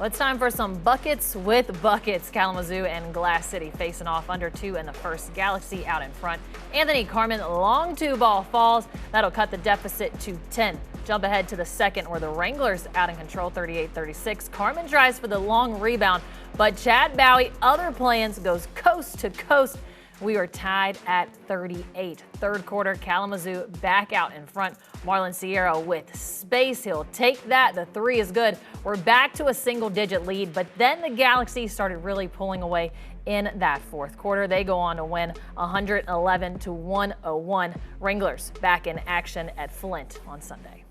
Well, it's time for some buckets with buckets. Kalamazoo and Glass City facing off under 2 in the first. Galaxy out in front. Anthony Carmen, long 2-ball falls. That'll cut the deficit to 10. Jump ahead to the second where the Wranglers out in control 38-36. Carmen tries for the long rebound, but Chad Bowie, other plans, goes coast to coast. We are tied at 38. Third quarter, Kalamazoo back out in front. Marlon Sierra with space. He'll take that. The three is good. We're back to a single-digit lead, but then the Galaxy started really pulling away in that fourth quarter. They go on to win 111-101. Wranglers back in action at Flint on Sunday.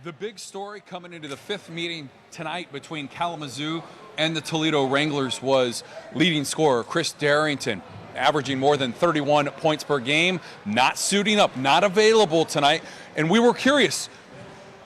The big story coming into the fifth meeting tonight between Kalamazoo and the Toledo Wranglers was leading scorer Chris Darrington, averaging more than 31 points per game, not suiting up, not available tonight. And we were curious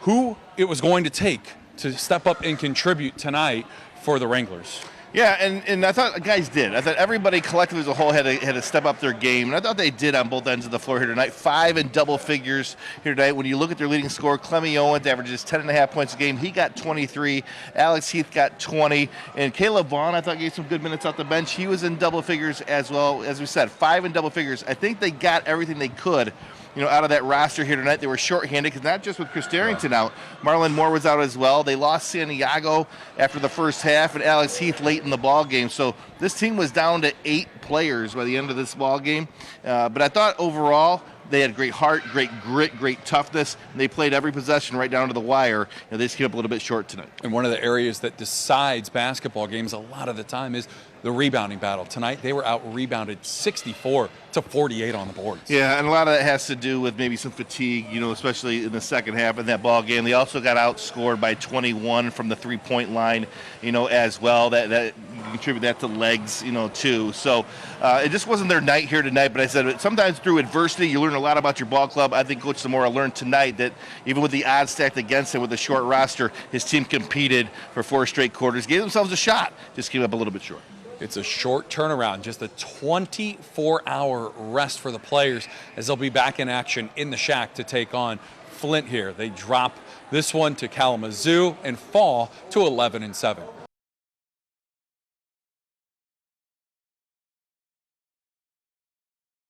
who it was going to take to step up and contribute tonight for the Wranglers. Yeah, and I thought guys did. I thought everybody collectively as a whole had to step up their game, and I thought they did on both ends of the floor here tonight. 5 in double figures here tonight. When you look at their leading scorer, Clemmy Owens averages 10.5 points a game. He got 23. Alex Heath got 20. And Caleb Vaughn, I thought, gave some good minutes off the bench. He was in double figures as well. As we said, 5 in double figures. I think they got everything they could, out of that roster here tonight. They were shorthanded because not just with Chris Darrington out, Marlon Moore was out as well. They lost Santiago after the first half and Alex Heath late in the ball game. So this team was down to 8 players by the end of this ball game. But I thought overall they had great heart, great grit, great toughness, and they played every possession right down to the wire. They just came up a little bit short tonight. And one of the areas that decides basketball games a lot of the time is the rebounding battle. Tonight they were out-rebounded 64-48 on the boards. Yeah, and a lot of that has to do with maybe some fatigue, especially in the second half of that ball game. They also got outscored by 21 from the three-point line, as well. That you contribute that to legs, too. So it just wasn't their night here tonight. But I said sometimes through adversity you learn a lot about your ball club. I think Coach Zamora learned tonight that even with the odds stacked against him with a short roster, his team competed for 4 straight quarters, gave themselves a shot, just came up a little bit short. It's a short turnaround, just a 24-hour rest for the players as they'll be back in action in the Shack to take on Flint here. They drop this one to Kalamazoo and fall to 11-7.